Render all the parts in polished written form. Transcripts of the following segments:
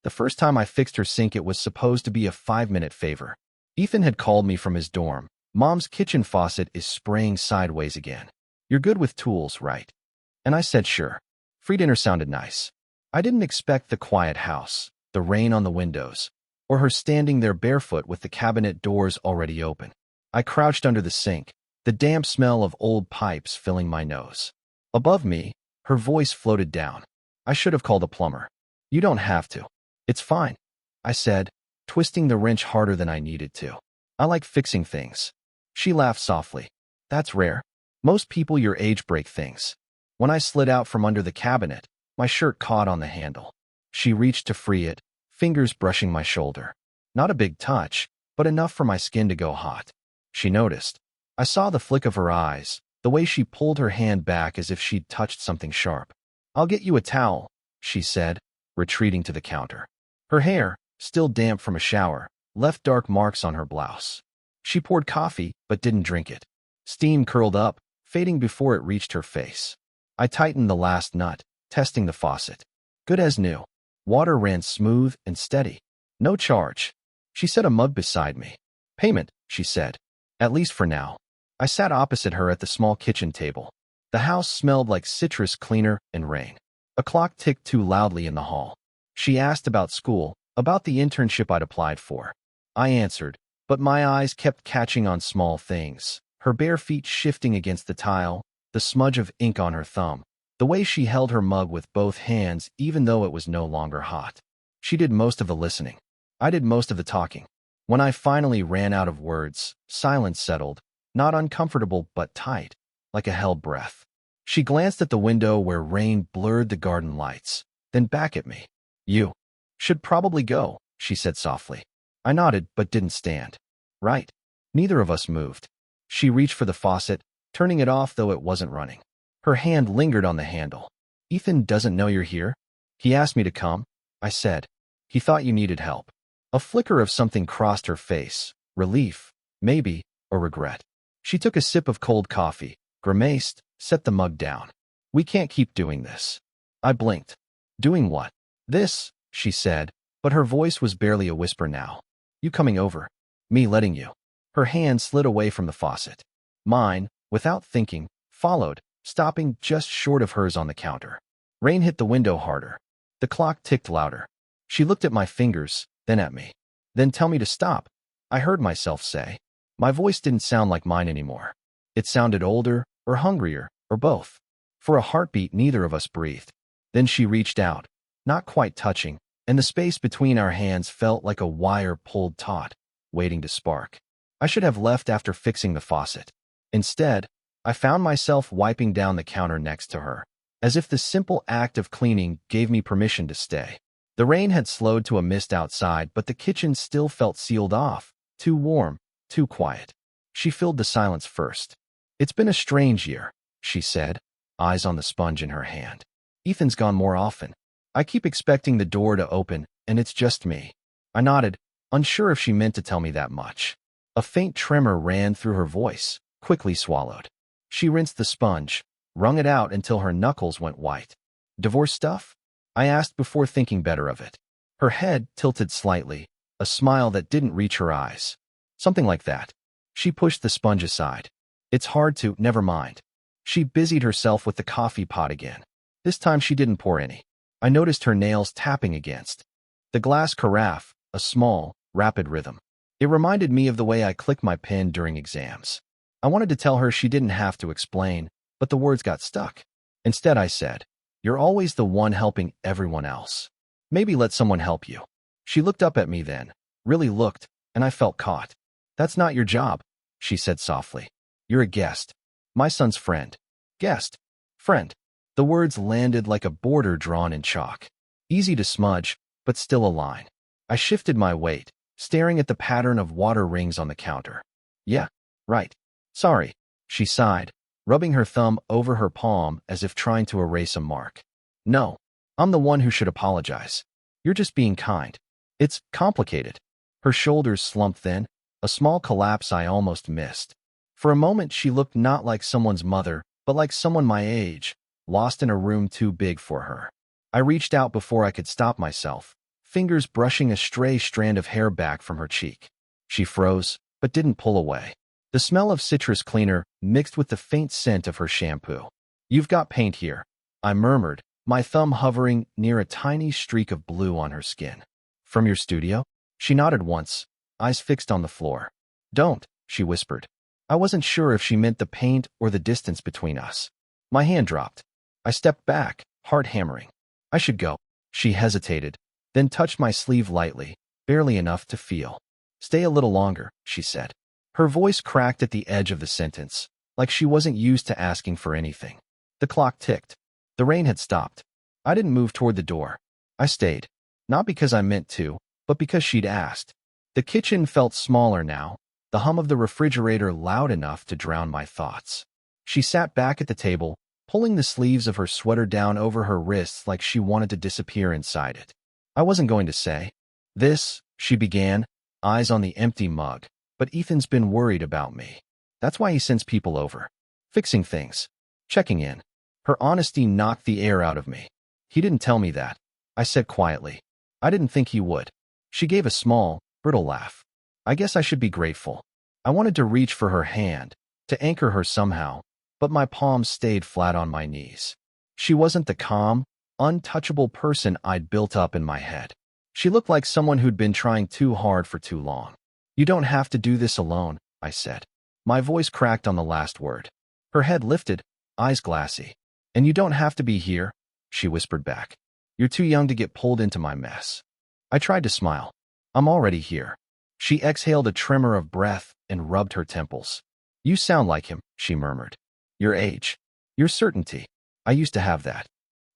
The first time I fixed her sink, it was supposed to be a 5-minute favor. Ethan had called me from his dorm. Mom's kitchen faucet is spraying sideways again. You're good with tools, right? And I said sure. Free dinner sounded nice. I didn't expect the quiet house, the rain on the windows, or her standing there barefoot with the cabinet doors already open. I crouched under the sink, the damp smell of old pipes filling my nose. Above me, her voice floated down. I should have called a plumber. You don't have to. It's fine, I said, twisting the wrench harder than I needed to. I like fixing things. She laughed softly. That's rare. Most people your age break things. When I slid out from under the cabinet, my shirt caught on the handle. She reached to free it, fingers brushing my shoulder. Not a big touch, but enough for my skin to go hot. She noticed. I saw the flick of her eyes, the way she pulled her hand back as if she'd touched something sharp. I'll get you a towel, she said, retreating to the counter. Her hair, still damp from a shower, left dark marks on her blouse. She poured coffee, but didn't drink it. Steam curled up, fading before it reached her face. I tightened the last nut, testing the faucet. Good as new. Water ran smooth and steady. No charge. She set a mug beside me. Payment, she said. At least for now. I sat opposite her at the small kitchen table. The house smelled like citrus cleaner and rain. A clock ticked too loudly in the hall. She asked about school, about the internship I'd applied for. I answered, but my eyes kept catching on small things. Her bare feet shifting against the tile, the smudge of ink on her thumb, the way she held her mug with both hands even though it was no longer hot. She did most of the listening. I did most of the talking. When I finally ran out of words, silence settled, not uncomfortable but tight, like a held breath. She glanced at the window where rain blurred the garden lights, then back at me. You should probably go, she said softly. I nodded but didn't stand. Right. Neither of us moved. She reached for the faucet, turning it off though it wasn't running. Her hand lingered on the handle. Ethan doesn't know you're here? He asked me to come, I said. He thought you needed help. A flicker of something crossed her face. Relief, maybe, or regret. She took a sip of cold coffee, grimaced, set the mug down. We can't keep doing this. I blinked. Doing what? This, she said, but her voice was barely a whisper now. You coming over? Me letting you. Her hand slid away from the faucet. Mine, without thinking, followed, stopping just short of hers on the counter. Rain hit the window harder. The clock ticked louder. She looked at my fingers, then at me. Then tell me to stop, I heard myself say. My voice didn't sound like mine anymore. It sounded older, or hungrier, or both. For a heartbeat, neither of us breathed. Then she reached out, not quite touching, and the space between our hands felt like a wire pulled taut, waiting to spark. I should have left after fixing the faucet. Instead, I found myself wiping down the counter next to her, as if the simple act of cleaning gave me permission to stay. The rain had slowed to a mist outside, but the kitchen still felt sealed off, too warm, too quiet. She filled the silence first. It's been a strange year, she said, eyes on the sponge in her hand. Ethan's gone more often. I keep expecting the door to open, and it's just me. I nodded, unsure if she meant to tell me that much. A faint tremor ran through her voice, quickly swallowed. She rinsed the sponge, wrung it out until her knuckles went white. Divorce stuff? I asked before thinking better of it. Her head tilted slightly, a smile that didn't reach her eyes. Something like that. She pushed the sponge aside. It's hard to, never mind. She busied herself with the coffee pot again. This time she didn't pour any. I noticed her nails tapping against the glass carafe, a small, rapid rhythm. It reminded me of the way I click my pen during exams. I wanted to tell her she didn't have to explain, but the words got stuck. Instead I said, "You're always the one helping everyone else. Maybe let someone help you." She looked up at me then, really looked, and I felt caught. "That's not your job," she said softly. "You're a guest. My son's friend." Guest. Friend. The words landed like a border drawn in chalk. Easy to smudge, but still a line. I shifted my weight, staring at the pattern of water rings on the counter. "Yeah, right. Sorry," she sighed, rubbing her thumb over her palm as if trying to erase a mark. "No, I'm the one who should apologize. You're just being kind. It's complicated." Her shoulders slumped then, a small collapse I almost missed. For a moment she looked not like someone's mother, but like someone my age, lost in a room too big for her. I reached out before I could stop myself, fingers brushing a stray strand of hair back from her cheek. She froze, but didn't pull away. The smell of citrus cleaner mixed with the faint scent of her shampoo. "You've got paint here," I murmured, my thumb hovering near a tiny streak of blue on her skin. "From your studio?" She nodded once, eyes fixed on the floor. "Don't," she whispered. I wasn't sure if she meant the paint or the distance between us. My hand dropped. I stepped back, heart hammering. "I should go." She hesitated, then touched my sleeve lightly, barely enough to feel. "Stay a little longer," she said. Her voice cracked at the edge of the sentence, like she wasn't used to asking for anything. The clock ticked. The rain had stopped. I didn't move toward the door. I stayed, not because I meant to, but because she'd asked. The kitchen felt smaller now, the hum of the refrigerator loud enough to drown my thoughts. She sat back at the table, pulling the sleeves of her sweater down over her wrists like she wanted to disappear inside it. "I wasn't going to say this," she began, eyes on the empty mug, "but Ethan's been worried about me. That's why he sends people over. Fixing things. Checking in." Her honesty knocked the air out of me. "He didn't tell me that," I said quietly. "I didn't think he would." She gave a small, brittle laugh. "I guess I should be grateful." I wanted to reach for her hand, to anchor her somehow, but my palms stayed flat on my knees. She wasn't the calm, untouchable person I'd built up in my head. She looked like someone who'd been trying too hard for too long. "You don't have to do this alone," I said. My voice cracked on the last word. Her head lifted, eyes glassy. "And you don't have to be here," she whispered back. "You're too young to get pulled into my mess." I tried to smile. "I'm already here." She exhaled a tremor of breath and rubbed her temples. "You sound like him," she murmured. "Your age. Your certainty. I used to have that."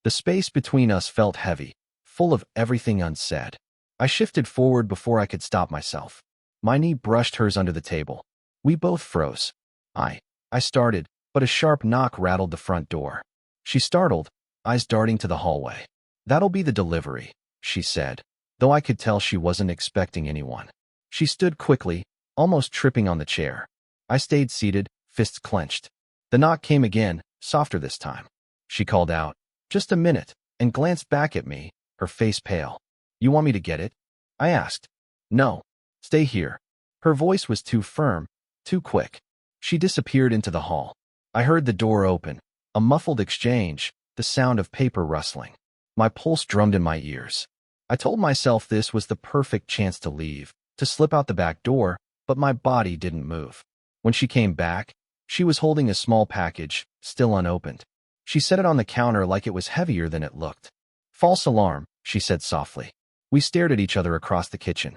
The space between us felt heavy, full of everything unsaid. I shifted forward before I could stop myself. My knee brushed hers under the table. We both froze. I started, but a sharp knock rattled the front door. She startled, eyes darting to the hallway. "That'll be the delivery," she said, though I could tell she wasn't expecting anyone. She stood quickly, almost tripping on the chair. I stayed seated, fists clenched. The knock came again, softer this time. She called out, "Just a minute," and glanced back at me, her face pale. "You want me to get it?" I asked. "No. Stay here." Her voice was too firm, too quick. She disappeared into the hall. I heard the door open, a muffled exchange, the sound of paper rustling. My pulse drummed in my ears. I told myself this was the perfect chance to leave, to slip out the back door, but my body didn't move. When she came back, she was holding a small package, still unopened. She set it on the counter like it was heavier than it looked. "False alarm," she said softly. We stared at each other across the kitchen.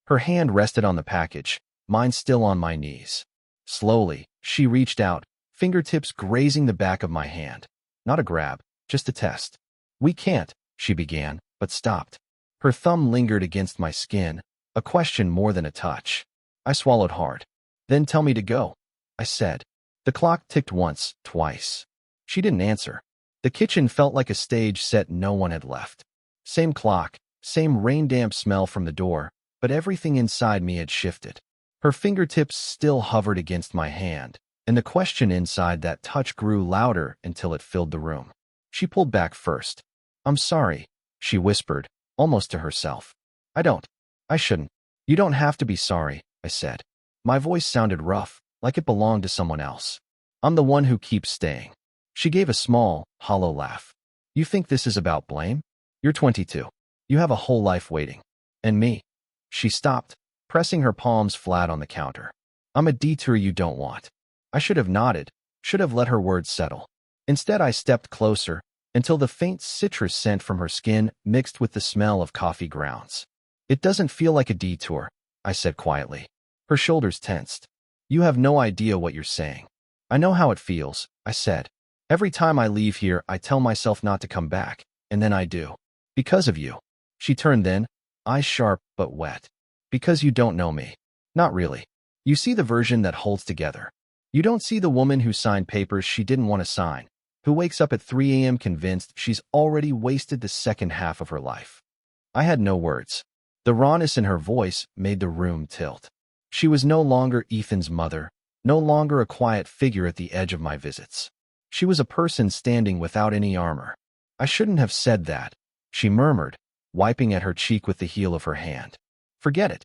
Her hand rested on the package, mine still on my knees. Slowly, she reached out, fingertips grazing the back of my hand. Not a grab, just a test. "We can't," she began, but stopped. Her thumb lingered against my skin, a question more than a touch. I swallowed hard. "Then tell me to go," I said. The clock ticked once, twice. She didn't answer. The kitchen felt like a stage set no one had left. Same clock, same rain-damp smell from the door, but everything inside me had shifted. Her fingertips still hovered against my hand, and the question inside that touch grew louder until it filled the room. She pulled back first. "I'm sorry," she whispered, almost to herself. I shouldn't. "You don't have to be sorry," I said. My voice sounded rough, like it belonged to someone else. "I'm the one who keeps staying." She gave a small, hollow laugh. "You think this is about blame? You're 22. You have a whole life waiting. And me." She stopped, pressing her palms flat on the counter. "I'm a detour you don't want." I should have nodded, should have let her words settle. Instead, I stepped closer, until the faint citrus scent from her skin mixed with the smell of coffee grounds. "It doesn't feel like a detour," I said quietly. Her shoulders tensed. "You have no idea what you're saying." "I know how it feels," I said. "Every time I leave here, I tell myself not to come back, and then I do. Because of you." She turned then, eyes sharp but wet. "Because you don't know me. Not really. You see the version that holds together. You don't see the woman who signed papers she didn't want to sign, who wakes up at 3 a.m. convinced she's already wasted the second half of her life." I had no words. The rawness in her voice made the room tilt. She was no longer Ethan's mother, no longer a quiet figure at the edge of my visits. She was a person standing without any armor. "I shouldn't have said that," she murmured, wiping at her cheek with the heel of her hand. Forget it.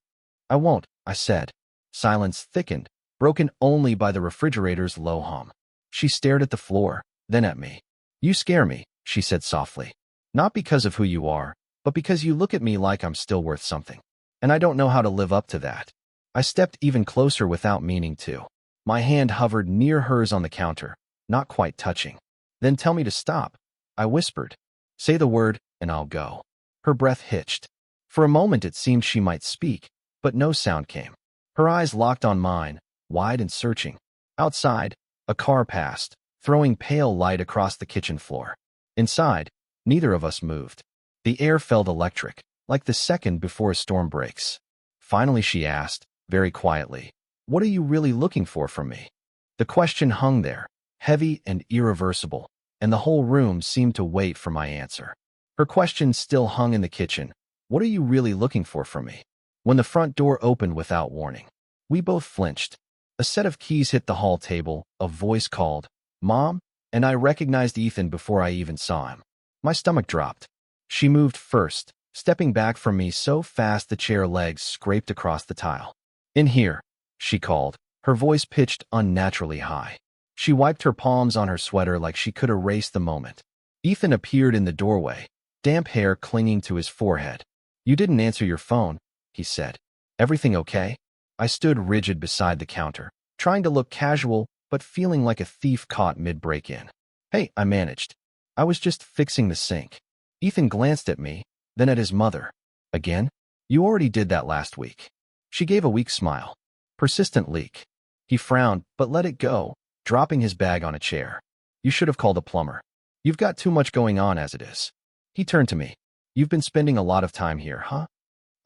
I won't, I said. Silence thickened, broken only by the refrigerator's low hum. She stared at the floor, then at me. You scare me, she said softly. Not because of who you are, but because you look at me like I'm still worth something. And I don't know how to live up to that. I stepped even closer without meaning to. My hand hovered near hers on the counter, not quite touching. Then tell me to stop, I whispered. Say the word, and I'll go. Her breath hitched. For a moment it seemed she might speak, but no sound came. Her eyes locked on mine, wide and searching. Outside, a car passed, throwing pale light across the kitchen floor. Inside, neither of us moved. The air felt electric, like the second before a storm breaks. Finally she asked, very quietly, "What are you really looking for from me?" The question hung there, heavy and irreversible, and the whole room seemed to wait for my answer. Her question still hung in the kitchen. What are you really looking for from me? When the front door opened without warning, we both flinched. A set of keys hit the hall table, a voice called, "Mom," and I recognized Ethan before I even saw him. My stomach dropped. She moved first, stepping back from me so fast the chair legs scraped across the tile. "In here," she called, her voice pitched unnaturally high. She wiped her palms on her sweater like she could erase the moment. Ethan appeared in the doorway, damp hair clinging to his forehead. "You didn't answer your phone," he said. "Everything okay?" I stood rigid beside the counter, trying to look casual, but feeling like a thief caught mid-break-in. "Hey," I managed. "I was just fixing the sink." Ethan glanced at me, then at his mother. "Again? You already did that last week." She gave a weak smile. "Persistent leak." He frowned, but let it go, dropping his bag on a chair. "You should have called a plumber. You've got too much going on as it is." He turned to me. "You've been spending a lot of time here, huh?"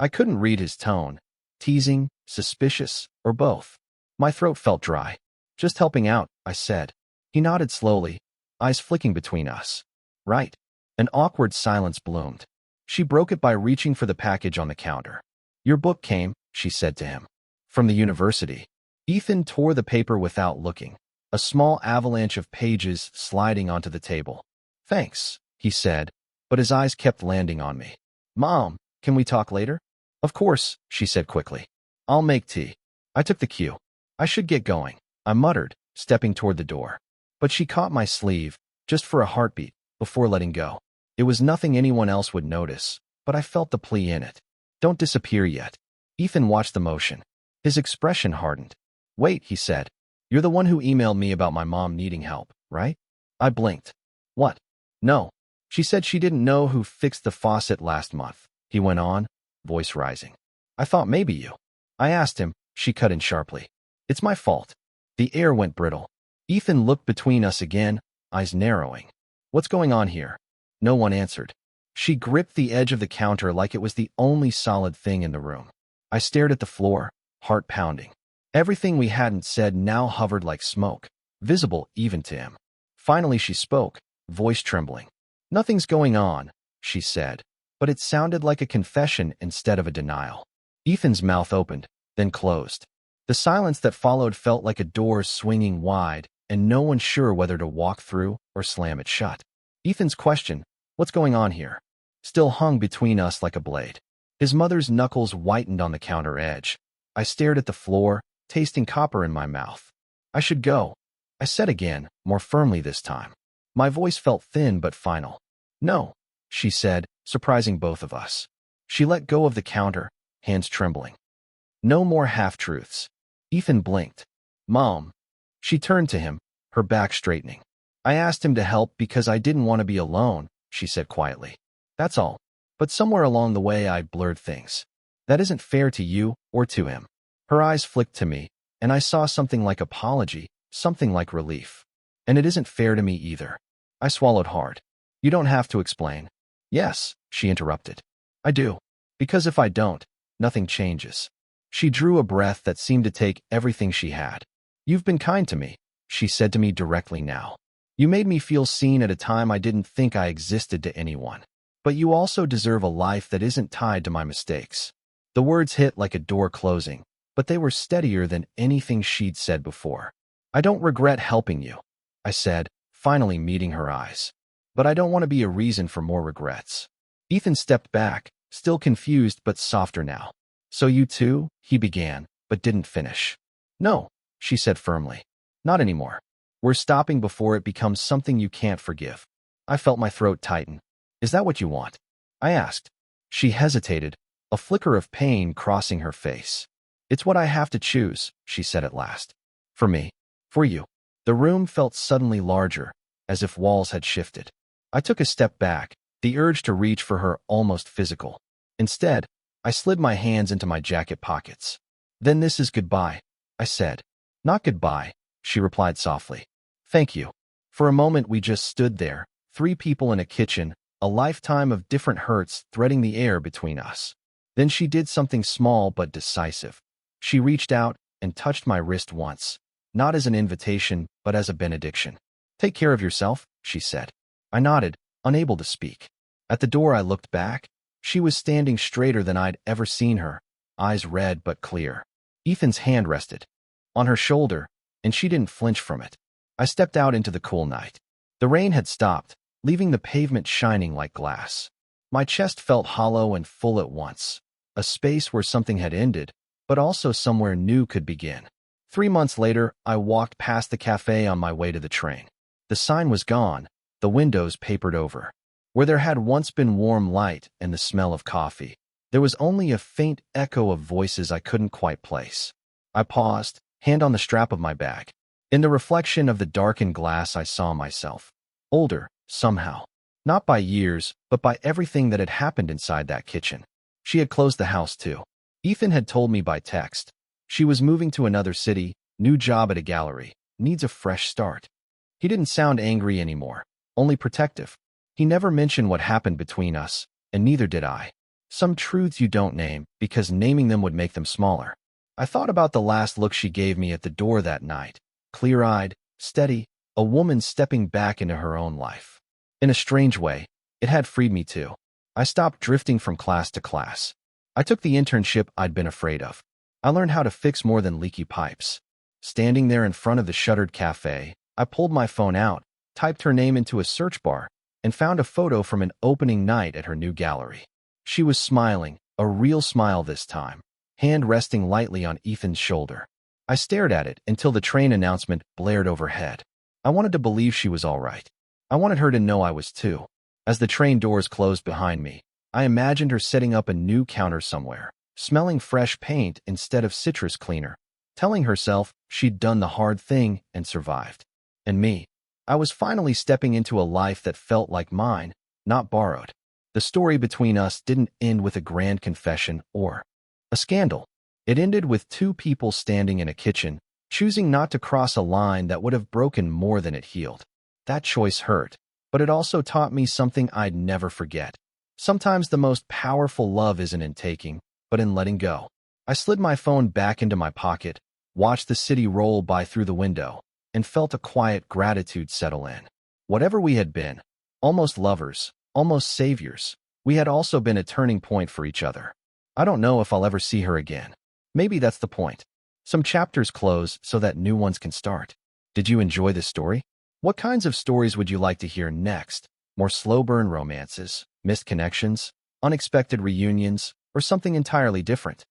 I couldn't read his tone. Teasing, suspicious, or both. My throat felt dry. "Just helping out," I said. He nodded slowly, eyes flicking between us. "Right." An awkward silence bloomed. She broke it by reaching for the package on the counter. "Your book came," she said to him. "From the university." Ethan tore the paper without looking, a small avalanche of pages sliding onto the table. "Thanks," he said, but his eyes kept landing on me. "Mom, can we talk later?" "Of course," she said quickly. "I'll make tea." I took the cue. "I should get going," I muttered, stepping toward the door. But she caught my sleeve, just for a heartbeat, before letting go. It was nothing anyone else would notice, but I felt the plea in it. "Don't disappear yet." Ethan watched the motion. His expression hardened. "Wait," he said. "You're the one who emailed me about my mom needing help, right?" I blinked. "What?" "No. She said she didn't know who fixed the faucet last month," he went on, voice rising. "I thought maybe you." I asked him, she cut in sharply. "It's my fault." The air went brittle. Ethan looked between us again, eyes narrowing. "What's going on here?" No one answered. She gripped the edge of the counter like it was the only solid thing in the room. I stared at the floor, heart pounding. Everything we hadn't said now hovered like smoke, visible even to him. Finally she spoke, voice trembling. "Nothing's going on," she said, but it sounded like a confession instead of a denial. Ethan's mouth opened, then closed. The silence that followed felt like a door swinging wide, and no one sure whether to walk through or slam it shut. Ethan's question, "What's going on here?" still hung between us like a blade. His mother's knuckles whitened on the counter edge. I stared at the floor, tasting copper in my mouth. "I should go," I said again, more firmly this time. My voice felt thin but final. "No," she said, surprising both of us. She let go of the counter, hands trembling. "No more half-truths." Ethan blinked. "Mom." She turned to him, her back straightening. "I asked him to help because I didn't want to be alone," she said quietly. "That's all. But somewhere along the way I blurred things. That isn't fair to you or to him." Her eyes flicked to me, and I saw something like apology, something like relief. "And it isn't fair to me either." I swallowed hard. "You don't have to explain." "Yes," she interrupted. "I do. Because if I don't, nothing changes." She drew a breath that seemed to take everything she had. "You've been kind to me," she said to me directly now. "You made me feel seen at a time I didn't think I existed to anyone. But you also deserve a life that isn't tied to my mistakes." The words hit like a door closing, but they were steadier than anything she'd said before. "I don't regret helping you," I said, finally meeting her eyes. "But I don't want to be a reason for more regrets." Ethan stepped back, still confused but softer now. So you too? He began, but didn't finish. No, she said firmly. Not anymore. We're stopping before it becomes something you can't forgive. I felt my throat tighten. Is that what you want? I asked. She hesitated, a flicker of pain crossing her face. It's what I have to choose, she said at last. For me. For you. The room felt suddenly larger, as if walls had shifted. I took a step back, the urge to reach for her almost physical. Instead, I slid my hands into my jacket pockets. Then this is goodbye, I said. Not goodbye, she replied softly. Thank you. For a moment we just stood there, 3 people in a kitchen, a lifetime of different hurts threading the air between us. Then she did something small but decisive. She reached out and touched my wrist once, not as an invitation, but as a benediction. Take care of yourself, she said. I nodded, unable to speak. At the door I looked back. She was standing straighter than I'd ever seen her, eyes red but clear. Ethan's hand rested on her shoulder, and she didn't flinch from it. I stepped out into the cool night. The rain had stopped, leaving the pavement shining like glass. My chest felt hollow and full at once, a space where something had ended, but also somewhere new could begin. 3 months later, I walked past the cafe on my way to the train. The sign was gone, the windows papered over. Where there had once been warm light and the smell of coffee, there was only a faint echo of voices I couldn't quite place. I paused, hand on the strap of my bag. In the reflection of the darkened glass I saw myself. Older, somehow. Not by years, but by everything that had happened inside that kitchen. She had closed the house too. Ethan had told me by text. She was moving to another city, new job at a gallery, needs a fresh start. He didn't sound angry anymore, only protective. He never mentioned what happened between us, and neither did I. Some truths you don't name, because naming them would make them smaller. I thought about the last look she gave me at the door that night. Clear-eyed, steady, a woman stepping back into her own life. In a strange way, it had freed me too. I stopped drifting from class to class. I took the internship I'd been afraid of. I learned how to fix more than leaky pipes. Standing there in front of the shuttered cafe, I pulled my phone out, typed her name into a search bar, and found a photo from an opening night at her new gallery. She was smiling, a real smile this time, hand resting lightly on Ethan's shoulder. I stared at it until the train announcement blared overhead. I wanted to believe she was all right. I wanted her to know I was too. As the train doors closed behind me, I imagined her setting up a new counter somewhere, smelling fresh paint instead of citrus cleaner, telling herself she'd done the hard thing and survived. And me, I was finally stepping into a life that felt like mine, not borrowed. The story between us didn't end with a grand confession or a scandal. It ended with 2 people standing in a kitchen, choosing not to cross a line that would have broken more than it healed. That choice hurt, but it also taught me something I'd never forget. Sometimes the most powerful love isn't in taking, but in letting go. I slid my phone back into my pocket, watched the city roll by through the window, and felt a quiet gratitude settle in. Whatever we had been, almost lovers, almost saviors, we had also been a turning point for each other. I don't know if I'll ever see her again. Maybe that's the point. Some chapters close so that new ones can start. Did you enjoy this story? What kinds of stories would you like to hear next? More slow burn romances, missed connections, unexpected reunions, or something entirely different?